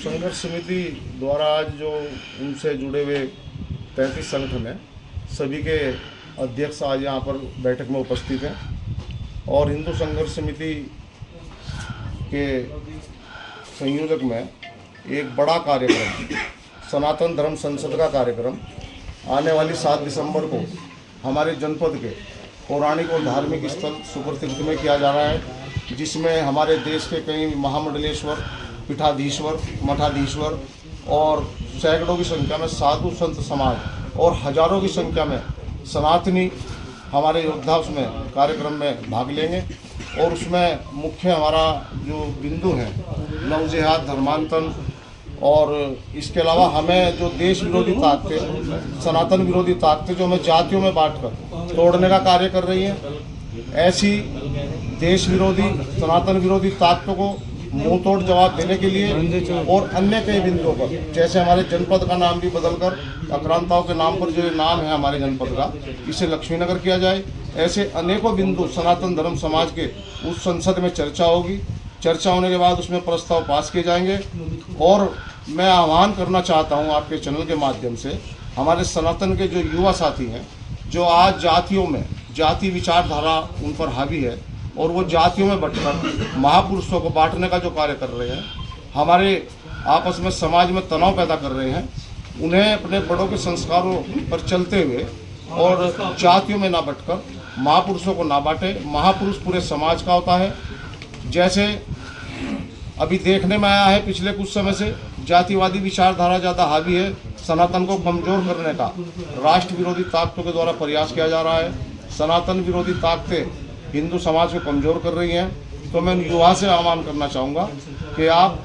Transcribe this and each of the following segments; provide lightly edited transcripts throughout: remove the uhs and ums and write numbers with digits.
संघर्ष समिति द्वारा आज जो उनसे जुड़े हुए 33 संगठन हैं, सभी के अध्यक्ष आज यहाँ पर बैठक में उपस्थित हैं और हिंदू संघर्ष समिति के संयोजक में एक बड़ा कार्यक्रम सनातन धर्म संसद का कार्यक्रम आने वाली 7 दिसंबर को हमारे जनपद के पौराणिक और धार्मिक स्थल सुप्रतीर्थ में किया जा रहा है, जिसमें हमारे देश के कई महामंडलेश्वर, पीठाधीश्वर, मठाधीश्वर और सैकड़ों की संख्या में साधु संत समाज और हजारों की संख्या में सनातनी हमारे योद्धा उसमें कार्यक्रम में भाग लेंगे। और उसमें मुख्य हमारा जो बिंदु है नवजिहाद, धर्मांतरण और इसके अलावा हमें जो देश विरोधी ताकतें, सनातन विरोधी ताकतें जो हमें जातियों में बांटकर तोड़ने का कार्य कर रही हैं, ऐसी देश विरोधी, सनातन विरोधी ताकतों को मुंह तोड़ जवाब देने के लिए और अन्य कई बिंदुओं पर, जैसे हमारे जनपद का नाम भी बदलकर आक्रांताओं के नाम पर जो नाम है हमारे जनपद का, इसे लक्ष्मीनगर किया जाए। ऐसे अनेकों बिंदु सनातन धर्म समाज के उस संसद में चर्चा होगी। चर्चा होने के बाद उसमें प्रस्ताव पास किए जाएंगे। और मैं आह्वान करना चाहता हूं आपके चैनल के माध्यम से हमारे सनातन के जो युवा साथी हैं, जो आज जातियों में जाति विचारधारा उन पर हावी है और वो जातियों में बंटकर महापुरुषों को बांटने का जो कार्य कर रहे हैं, हमारे आपस में समाज में तनाव पैदा कर रहे हैं, उन्हें अपने बड़ों के संस्कारों पर चलते हुए और जातियों में ना बंटकर महापुरुषों को ना बांटे। महापुरुष पूरे समाज का होता है। जैसे अभी देखने में आया है पिछले कुछ समय से जातिवादी विचारधारा ज़्यादा हावी है, सनातन को कमज़ोर करने का राष्ट्र विरोधी ताकतों के द्वारा प्रयास किया जा रहा है। सनातन विरोधी ताकतें हिंदू समाज को कमज़ोर कर रही हैं। तो मैं युवा से आह्वान करना चाहूँगा कि आप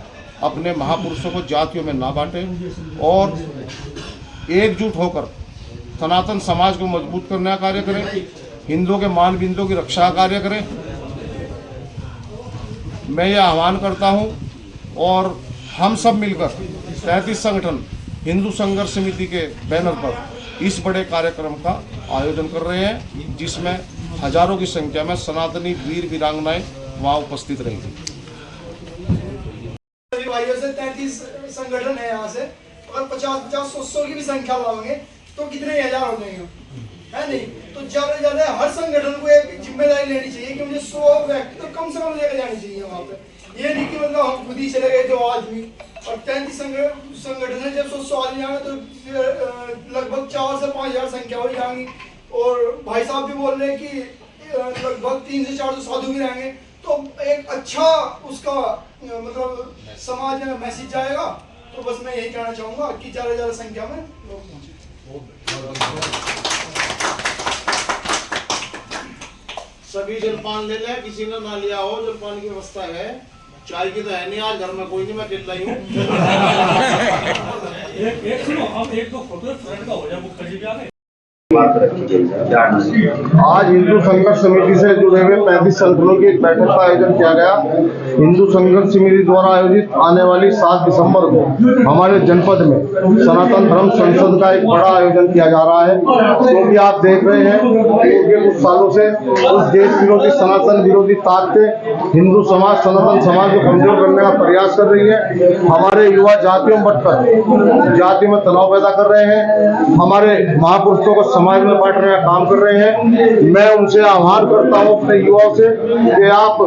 अपने महापुरुषों को जातियों में ना बांटें और एकजुट होकर सनातन समाज को मजबूत करने का कार्य करें, हिंदुओं के मान बिंदुओं की रक्षा का कार्य करें। मैं ये आह्वान करता हूँ और हम सब मिलकर 33 संगठन हिंदू संघर्ष समिति के बैनर पर इस बड़े कार्यक्रम का आयोजन कर रहे हैं, जिसमें हजारों की संख्या में सनातनी वीर वीरांगनाएं वहाँ उपस्थित रहेंगी। सभी भाइयों से 33 संगठन है यहाँ से, अगर 50-100 की भी संख्या लाओगे तो कितने हजार हो जाएंगे, है नहीं? तो ज्यादा ज्यादा हर संगठन को एक जिम्मेदारी लेनी चाहिए कि मुझे 100 व्यक्ति तो कम से कम लेकर जानी चाहिए वहाँ पे। ये नहीं कि मतलब हम खुद ही चले गए 2 आदमी। और 33 संगठन है, जब 100 आदमी आएंगे तो लगभग 4 से 5 हजार संख्या हो जाएंगी। और भाई साहब भी बोल रहे हैं कि लगभग 3 से 4 साधु भी रहेंगे, तो एक अच्छा उसका मतलब समाज में मैसेज जाएगा। तो बस मैं यही कहना चाहूँगा कि ज़्यादा संख्या में लोग पहुँचे। सभी जलपान ले लें, किसी ने ना लिया हो जलपान की व्यवस्था है। चाय की तो है नहीं आज घर में, कोई नहीं, मैं अकेला ही हूँ। एक सुनो, अब 1-2 फोटो फ्रेंड का हो जाए, मुखर्जी भी आ गए। आज हिंदू संघर्ष समिति से जुड़े हुए 35 संगठनों की एक बैठक का आयोजन किया गया। हिंदू संघर्ष समिति द्वारा आयोजित आने वाली 7 दिसंबर को हमारे जनपद में सनातन धर्म संसद का एक बड़ा आयोजन किया जा रहा है, क्योंकि आप देख रहे हैं कि कुछ सालों से उस देश विरोधी, सनातन विरोधी ताकतें हिंदू समाज, सनातन समाज को कमजोर करने का प्रयास कर रही है। हमारे युवा जातियों में बंटकर जाति में तनाव पैदा कर रहे हैं, हमारे महापुरुषों को समाज में बांटने का काम कर रहे हैं। मैं उनसे आह्वान करता हूं अपने युवाओं से कि आप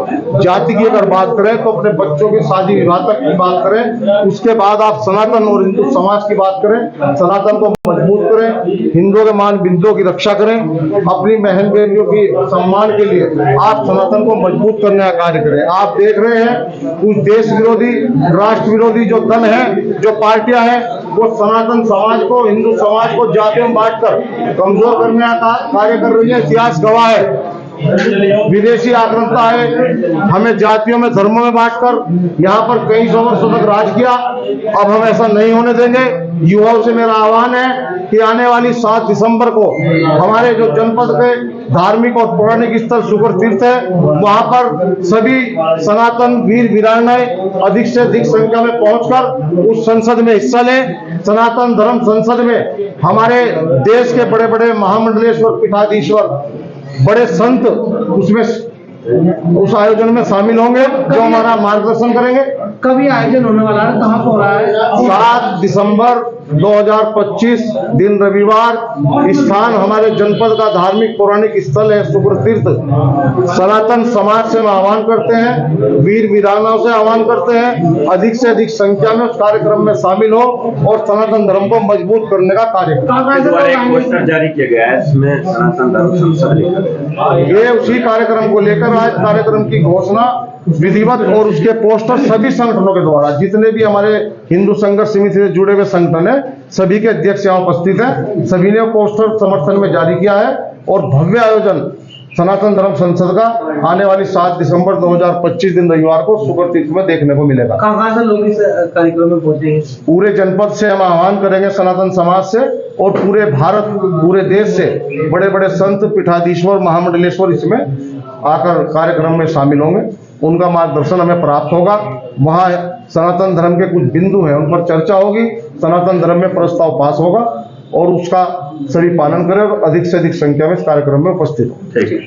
जाति की अगर बात करें तो अपने बच्चों की शादी विवाह तक की बात करें, उसके बाद आप सनातन और हिंदू समाज की बात करें, सनातन को मजबूत करें, हिंदुओं के मान बिंदुओं की रक्षा करें, अपनी बहन बेटियों की सम्मान के लिए आप सनातन को मजबूत करने का कार्य करें। आप देख रहे हैं कुछ देश विरोधी, राष्ट्र विरोधी जो दल है, जो पार्टियां हैं, वो सनातन समाज को, हिंदू समाज को जातियों में बांटकर कमजोर करने का कार्य कर रही है। इतिहास गवाह है, विदेशी आक्रांता है, हमें जातियों में, धर्मों में बांटकर यहाँ पर कई 100 वर्षों तक राज किया। अब हम ऐसा नहीं होने देंगे। युवाओं से मेरा आह्वान है कि आने वाली 7 दिसंबर को हमारे जो जनपद के धार्मिक और पौराणिक स्थल सुप्रतीर्थ है, वहां पर सभी सनातन वीर वीरांगनाएं अधिक से अधिक संख्या में पहुंचकर उस संसद में हिस्सा लें। सनातन धर्म संसद में हमारे देश के बड़े बड़े महामंडलेश्वर, पीठाधीश्वर, बड़े संत उसमें उस आयोजन में शामिल होंगे, जो हमारा मार्गदर्शन करेंगे। कब ये आयोजन होने वाला है, कहाँ पर हो रहा है? 7 दिसंबर 2025 दिन रविवार। स्थान हमारे जनपद का धार्मिक पौराणिक स्थल है सुकृतीर्थ। सनातन समाज से हम आह्वान करते हैं, वीर वीरानाओं से आह्वान करते हैं, अधिक से अधिक संख्या में उस कार्यक्रम में शामिल हो और सनातन धर्म को मजबूत करने का कार्य करें। कहाँ से लोग एक आएंगे? पोस्टर जारी किया गया है, इसमें सनातन धर्म संसद लिखा है। ये उसी कार्यक्रम को लेकर आज कार्यक्रम की घोषणा विधिवत और उसके पोस्टर सभी संगठनों के द्वारा, जितने भी हमारे हिंदू संघर्ष समिति से जुड़े हुए संगठन है, सभी के अध्यक्ष यहाँ उपस्थित हैं, सभी ने पोस्टर समर्थन में जारी किया है। और भव्य आयोजन सनातन धर्म संसद का आने वाली 7 दिसंबर 2025 दिन रविवार को सुकृतीर्थ में देखने को मिलेगा। कहाँ से लोग इस कार्यक्रम में पहुंचेंगे? पूरे जनपद से हम आह्वान करेंगे सनातन समाज से, और पूरे भारत पूरे देश से बड़े बड़े संत पीठाधीश्वर महामंडलेश्वर इसमें आकर कार्यक्रम में शामिल होंगे। उनका मार्गदर्शन हमें प्राप्त होगा। वहाँ सनातन धर्म के कुछ बिंदु हैं, उन पर चर्चा होगी, सनातन धर्म में प्रस्ताव पास होगा और उसका सभी पालन करें और अधिक से अधिक संख्या में इस कार्यक्रम में उपस्थित हो। ठीक है।